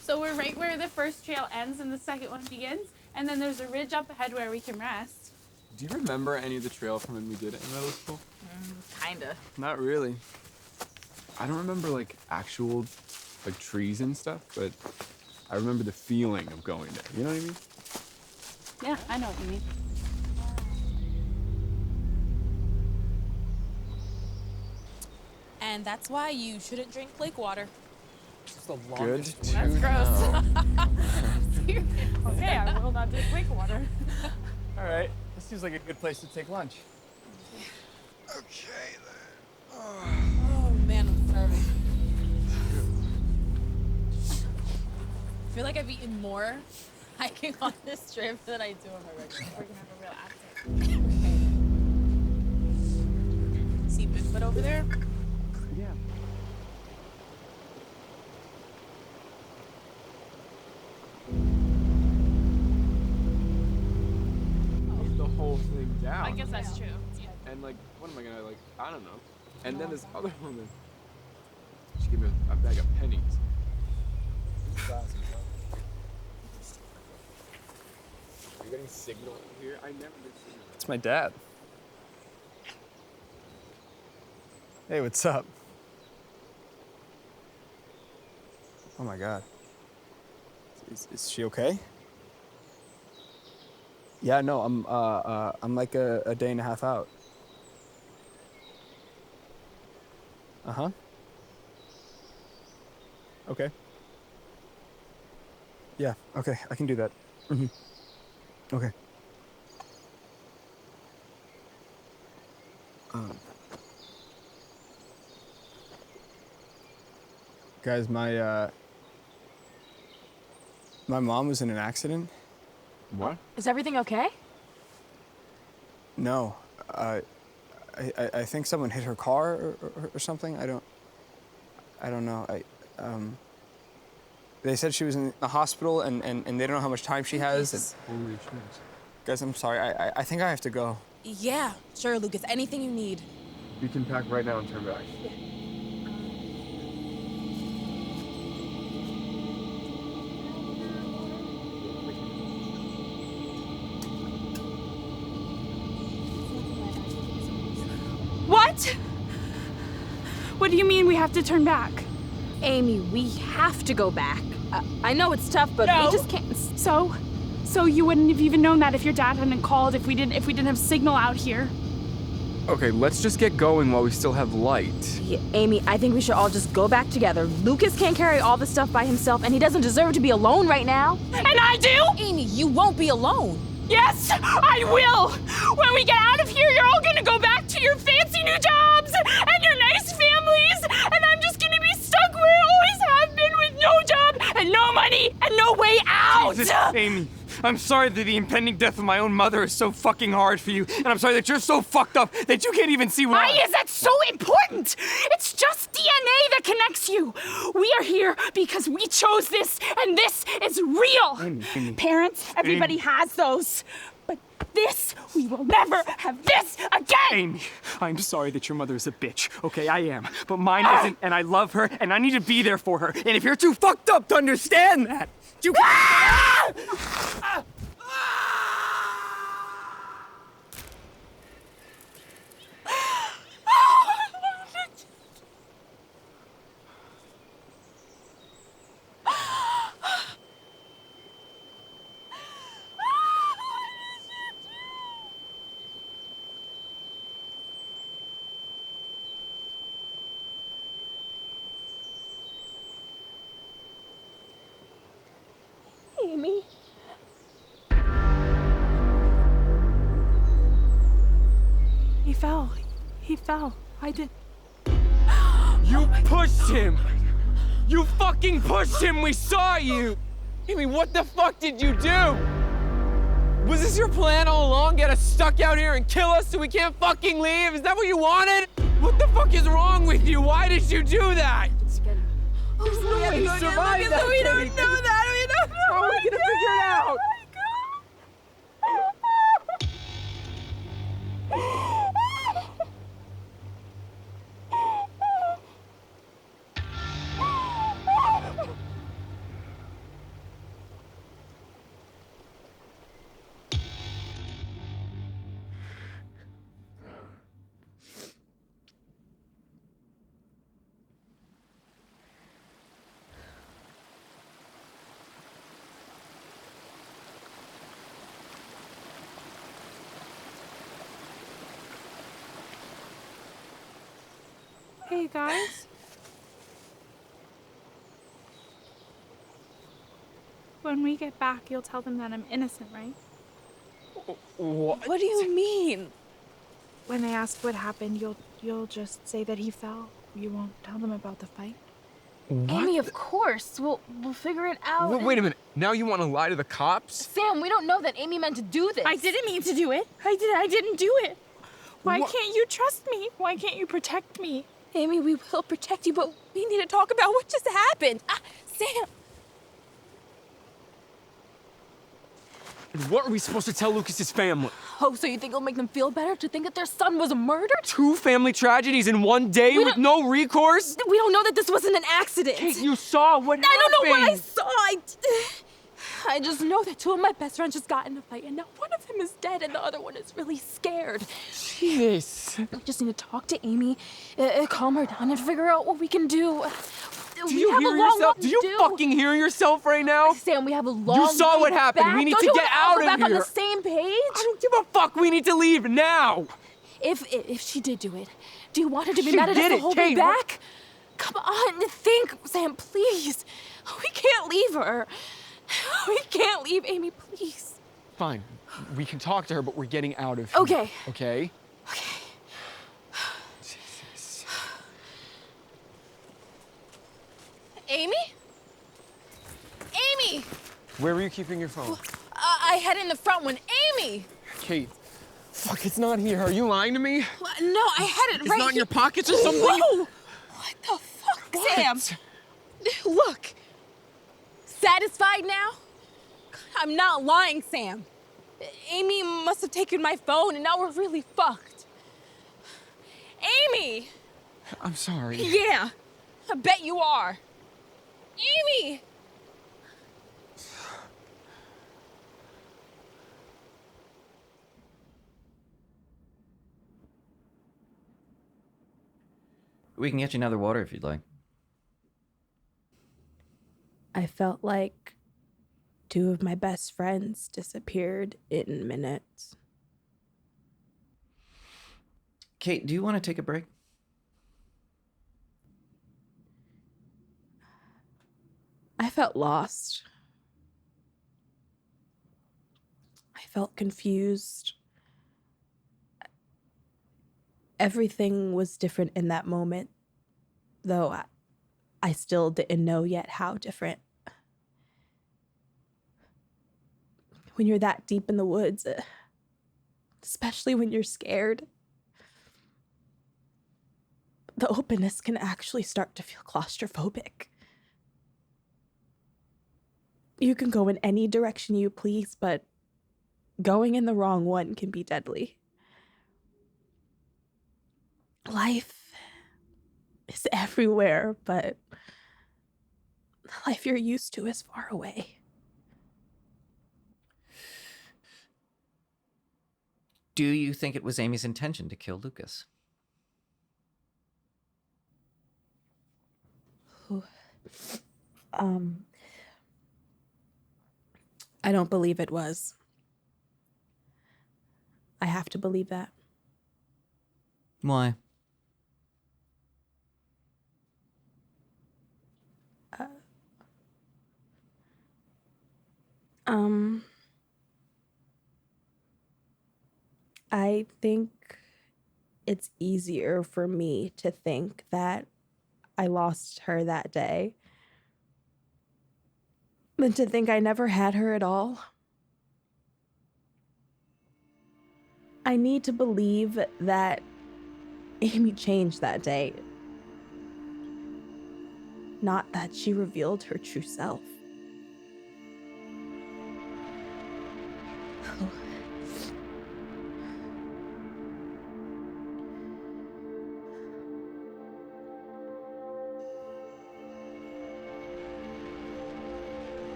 S7: So we're right where the first trail ends and the second one begins, and then there's a ridge up ahead where we can rest.
S3: Do you remember any of the trail from when we did it in middle school?
S2: Kinda.
S3: Not really. I don't remember like actual like trees and stuff, but I remember the feeling of going there. You know what I mean?
S7: Yeah, I know what you mean.
S10: And that's why you shouldn't drink lake water.
S9: It's the
S3: Good.
S9: longest.
S7: That's gross. Okay, I will not drink lake water.
S9: All right. This seems like a good place to take lunch.
S3: Okay then.
S10: Oh man, I'm starving. I feel like I've eaten more hiking on this trip than I do on my regular.
S7: We're gonna have a real active.
S10: Okay. See Bigfoot over there?
S3: Yeah. The whole thing down.
S7: I guess that's true. Yeah.
S3: And like, what am I gonna like? I don't know. And then this other woman, she gave me a bag of pennies. Are you getting signal in here? I never get signal.
S9: It's my dad. Hey, what's up? Oh my God. Is she okay? Yeah, no, I'm like a day and a half out. Uh-huh. Okay. Yeah, okay, I can do that. Mm-hmm. Okay. Guys, my mom was in an accident.
S3: What?
S2: Is everything okay?
S9: No, I think someone hit her car or something. I don't know. They said she was in the hospital and they don't know how much time she has. And,
S3: Holy shit.
S9: guys, I'm sorry. I think I have to go.
S10: Yeah, sure, Lucas. Anything you need.
S3: You can pack right now and turn back.
S7: What? What do you mean we have to turn back?
S2: Amy, we have to go back. I know it's tough, but
S7: No.
S2: we just can't.
S7: So you wouldn't have even known that if your dad hadn't called, if we didn't have signal out here.
S3: Okay, let's just get going while we still have light.
S2: Yeah, Amy, I think we should all just go back together. Lucas can't carry all the stuff by himself, and he doesn't deserve to be alone right now.
S7: And I do?
S10: Amy, you won't be alone.
S7: Yes, I will! When we get out of here, you're all gonna go back to your fancy new jobs and your nice families, and I'm just gonna be stuck where I always have been with no job and no money and no way out!
S5: Jesus, Amy, I'm sorry that the impending death of my own mother is so fucking hard for you, and I'm sorry that you're so fucked up that you can't even see why.
S7: Why is that so important? It's just DNA that connects you. We are here because we chose this, and this is real.
S5: Amy.
S7: Parents, everybody has those. But this, we will never have this again!
S5: Amy, I'm sorry that your mother is a bitch, okay? I am. But mine isn't, and I love her, and I need to be there for her. And if you're too fucked up to understand that, you
S2: Amy.
S7: He fell. He fell. I did.
S3: You pushed him! You fucking pushed him! We saw you! Amy, what the fuck did you do? Was this your plan all along? Get us stuck out here and kill us so we can't fucking leave? Is that what you wanted? What the fuck is wrong with you? Why did you do that? There's no way he survived that.
S2: We don't know that. We don't know.
S3: How are we gonna figure it out?
S7: Hey, guys. When we get back, you'll tell them that I'm innocent, right?
S3: What?
S2: What do you mean?
S7: When they ask what happened, you'll just say that he fell. You won't tell them about the fight.
S10: Amy, of course. We'll figure it out.
S3: Wait a minute. Now you want to lie to the cops?
S10: Sam, we don't know that Amy meant to do this.
S7: I didn't mean to do it. I didn't do it. Why can't you trust me? Why can't you protect me?
S2: Amy, we will protect you, but we need to talk about what just happened. Sam.
S3: And what are we supposed to tell Lucas's family?
S10: Oh, so you think it'll make them feel better to think that their son was murdered?
S3: 2 family tragedies in one day with no recourse?
S2: We don't know that this wasn't an accident.
S3: Kate, you saw what happened.
S2: I don't know what I saw. I just know that 2 of my best friends just got in a fight, and now one of them is dead, and the other one is really scared.
S3: Jeez.
S2: We just need to talk to Amy, calm her down, and figure out what we can do.
S3: Do you hear yourself? Do you fucking hear yourself right now?
S2: Sam, we have a long
S3: You saw what happened.
S2: back.
S3: We need
S2: Don't
S3: to
S2: you
S3: get
S2: wanna
S3: out
S2: all
S3: of
S2: go back
S3: here.
S2: on the same page?
S3: I don't give a fuck. We need to leave now.
S2: If she did do it, do you want her to be
S3: She
S2: mad at us
S3: did
S2: the
S3: it,
S2: whole
S3: Kate.
S2: way back? Come on, think, Sam, please. We can't leave her. We can't leave Amy, please.
S3: Fine. We can talk to her, but we're getting out of here.
S2: Okay.
S3: Okay?
S2: Okay.
S3: Jesus.
S10: Amy? Amy!
S3: Where were you keeping your phone?
S10: I had it in the front one. Amy!
S3: Kate. Fuck, it's not here. Are you lying to me?
S10: No, I had it
S3: It's
S10: right
S3: not in
S10: here.
S3: your pockets or something?
S10: Whoa! What the fuck, Sam? Look. Satisfied now? I'm not lying, Sam. Amy must have taken my phone, and now we're really fucked. Amy!
S3: I'm sorry.
S10: Yeah, I bet you are. Amy!
S1: We can get you another water if you'd like.
S2: I felt like 2 of my best friends disappeared in minutes.
S1: Kate, do you want to take a break?
S2: I felt lost. I felt confused. Everything was different in that moment, though I still didn't know yet how different. When you're that deep in the woods, especially when you're scared, the openness can actually start to feel claustrophobic. You can go in any direction you please, but going in the wrong one can be deadly. Life is everywhere, but the life you're used to is far away.
S1: Do you think it was Amy's intention to kill Lucas?
S2: I don't believe it was. I have to believe that.
S1: Why?
S2: Um, I think it's easier for me to think that I lost her that day than to think I never had her at all. I need to believe that Amy changed that day, not that she revealed her true self.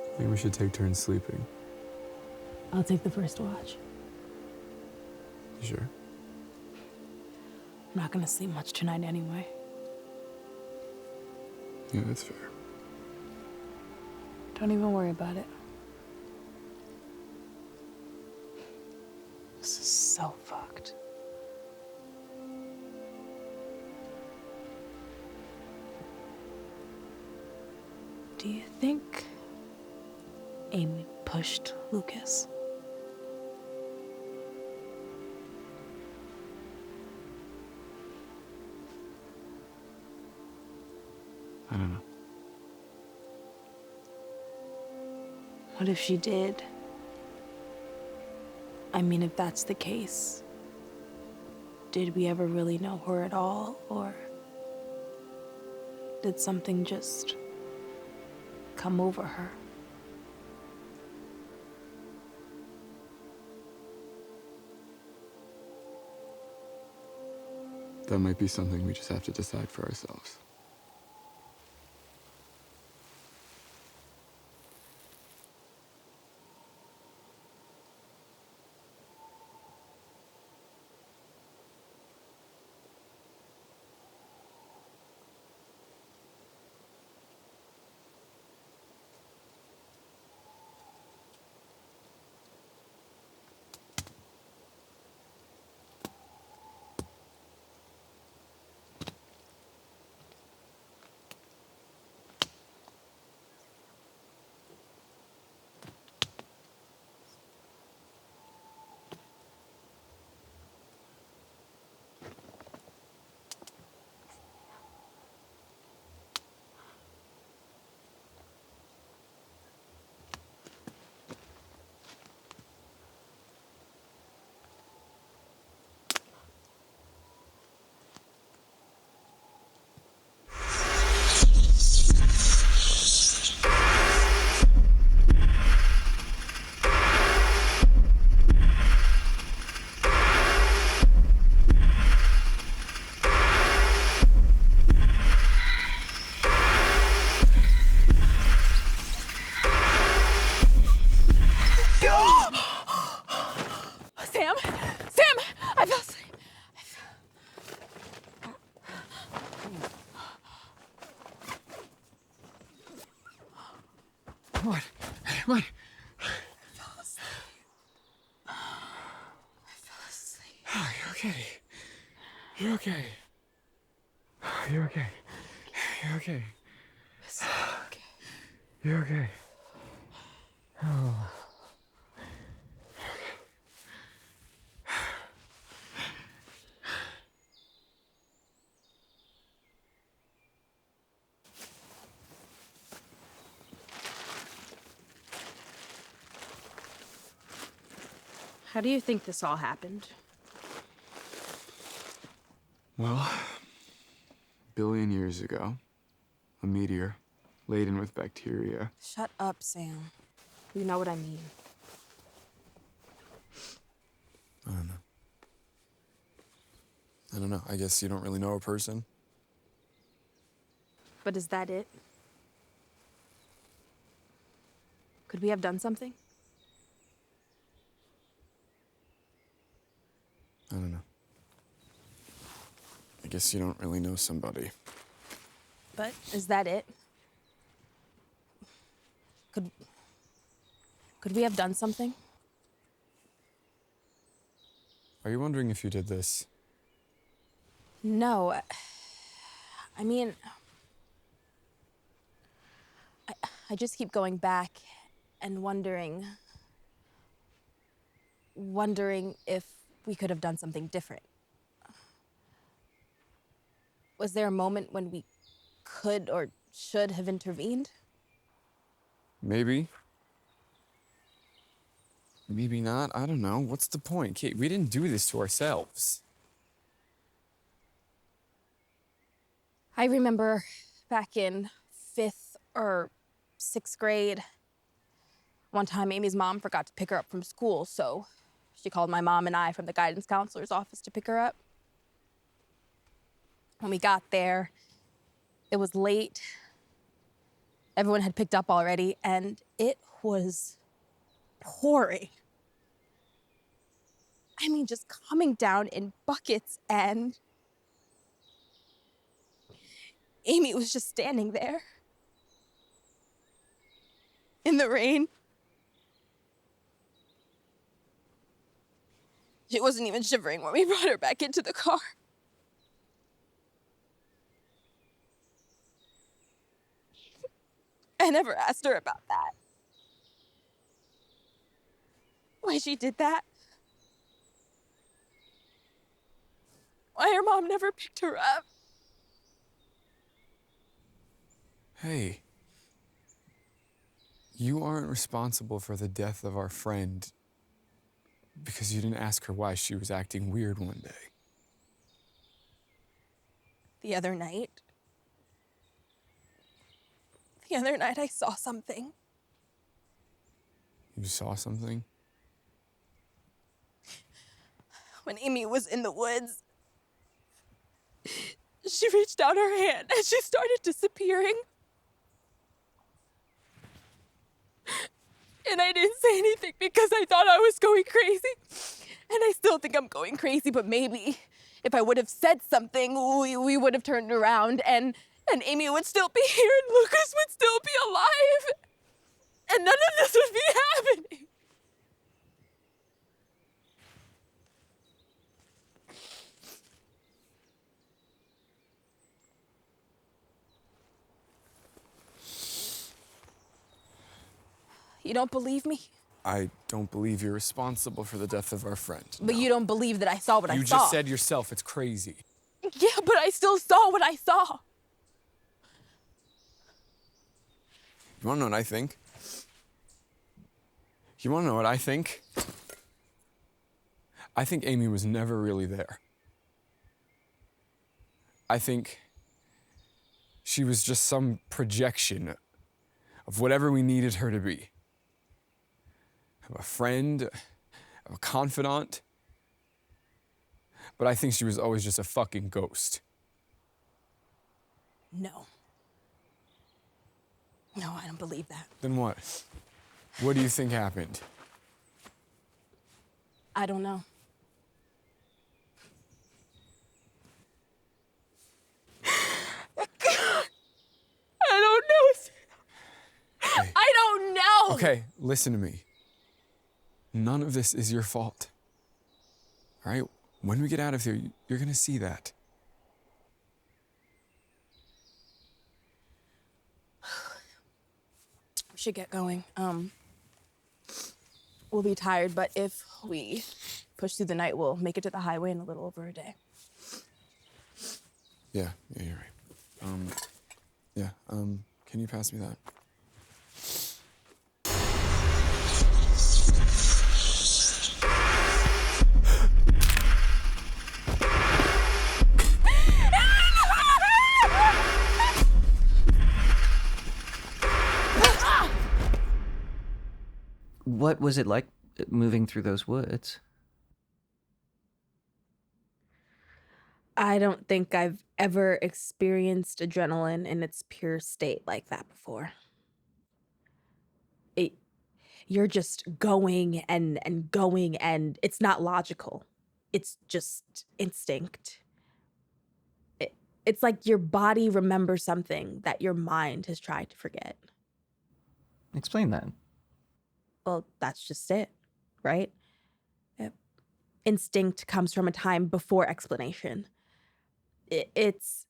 S9: I think we should take turns sleeping.
S2: I'll take the first watch.
S9: You sure?
S2: I'm not gonna sleep much tonight anyway.
S9: Yeah, that's fair.
S2: Don't even worry about it. This is so fucked. Do you think Amy pushed Lucas?
S9: I don't know.
S2: What if she did? I mean, if that's the case, did we ever really know her at all? Or did something just come over her?
S9: That might be something we just have to decide for ourselves.
S10: Sam! Sam! I fell asleep.
S5: What? What? Oh, you're okay. You're okay. You're okay. You're okay. You're okay. Oh.
S2: How do you think this all happened?
S9: Well, a billion years ago, a meteor laden with bacteria.
S2: Shut up, Sam. You know what I mean.
S9: I don't know. I don't know. I guess you don't really know a person.
S2: But is that it? Could we have done something?
S9: I don't know. I guess you don't really know somebody.
S2: But is that it? Could we have done something?
S9: Are you wondering if you did this?
S2: No. I mean, I just keep going back and wondering if we could have done something different. Was there a moment when we could or should have intervened?
S9: Maybe. Maybe not. I don't know. What's the point? Kate, we didn't do this to ourselves.
S2: I remember back in 5th or 6th grade, one time Amy's mom forgot to pick her up from school, so she called my mom and I from the guidance counselor's office to pick her up. When we got there, it was late. Everyone had picked up already, and it was pouring. I mean, just coming down in buckets, and Amy was just standing there in the rain. She wasn't even shivering when we brought her back into the car. I never asked her about that. Why she did that. Why her mom never picked her up.
S9: Hey. You aren't responsible for the death of our friend because you didn't ask her why she was acting weird one day.
S2: The other night I saw something.
S9: You saw something?
S2: When Amy was in the woods, she reached out her hand and she started disappearing. And I didn't say anything because I thought I was going crazy. And I still think I'm going crazy, but maybe if I would have said something, we would have turned around and Amy would still be here and Lucas would still be alive. And none of this would be happening. You don't believe me?
S9: I don't believe you're responsible for the death of our friend.
S2: But
S9: No.
S2: you don't believe that I saw what I saw.
S9: You just said yourself it's crazy.
S2: Yeah, but I still saw what I saw.
S9: You wanna know what I think? You wanna know what I think? I think Amy was never really there. I think she was just some projection of whatever we needed her to be. Of a friend, of a confidant. But I think she was always just a fucking ghost.
S2: No. No, I don't believe that.
S9: Then what? What do you think happened?
S2: I don't know. I don't know.
S9: Hey.
S2: I don't know.
S9: Okay, listen to me. None of this is your fault. All right? When we get out of here, you're gonna see that.
S2: We should get going. We'll be tired, but if we push through the night, we'll make it to the highway in a little over a day.
S9: Yeah, you're right. Can you pass me that?
S1: What was it like moving through those woods?
S2: I don't think I've ever experienced adrenaline in its pure state like that before. You're just going and going, and it's not logical. It's just instinct. It's like your body remembers something that your mind has tried to forget.
S1: Explain that.
S2: Well, that's just it, right? Instinct comes from a time before explanation. It's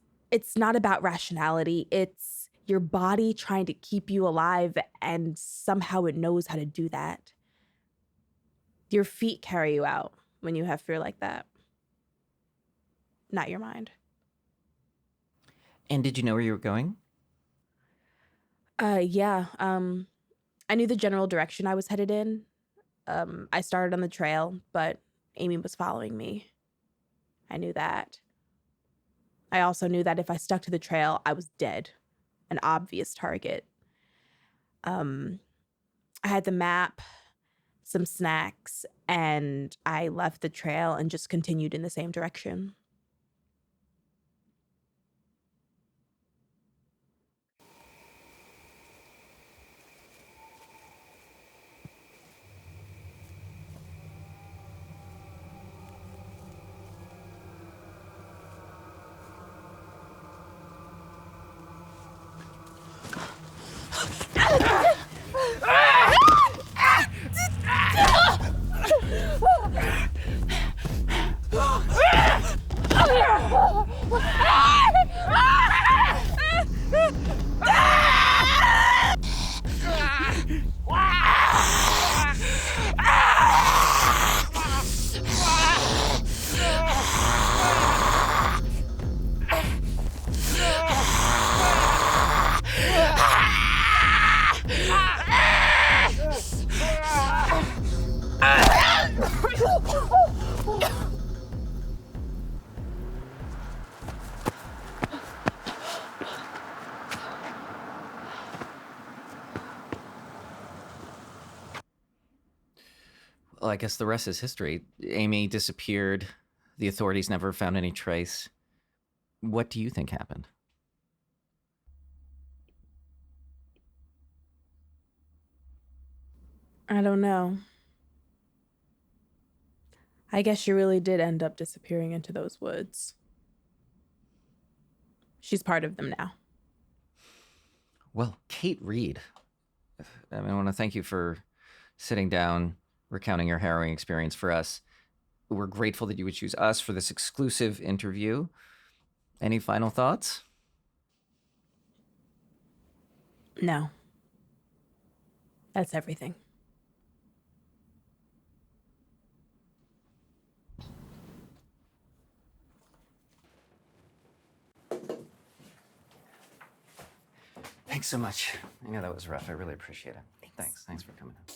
S2: not about rationality. It's your body trying to keep you alive, and somehow it knows how to do that. Your feet carry you out when you have fear like that, not your mind.
S1: And did you know where you were going?
S2: Yeah. I knew the general direction I was headed in. I started on the trail, but Amy was following me. I knew that. I also knew that if I stuck to the trail, I was dead. An obvious target. I had the map, some snacks, and I left the trail and just continued in the same direction.
S1: Well, I guess the rest is history. Amy disappeared. The authorities never found any trace. What do you think happened?
S2: I don't know. I guess she really did end up disappearing into those woods. She's part of them now.
S1: Well, Kate Reed, I want to thank you for sitting down, recounting your harrowing experience for us. We're grateful that you would choose us for this exclusive interview. Any final thoughts?
S2: No. That's everything.
S1: Thanks so much. I know that was rough. I really appreciate it. Thanks for coming in.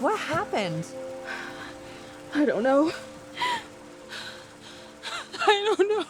S11: What happened?
S10: I don't know. I don't know.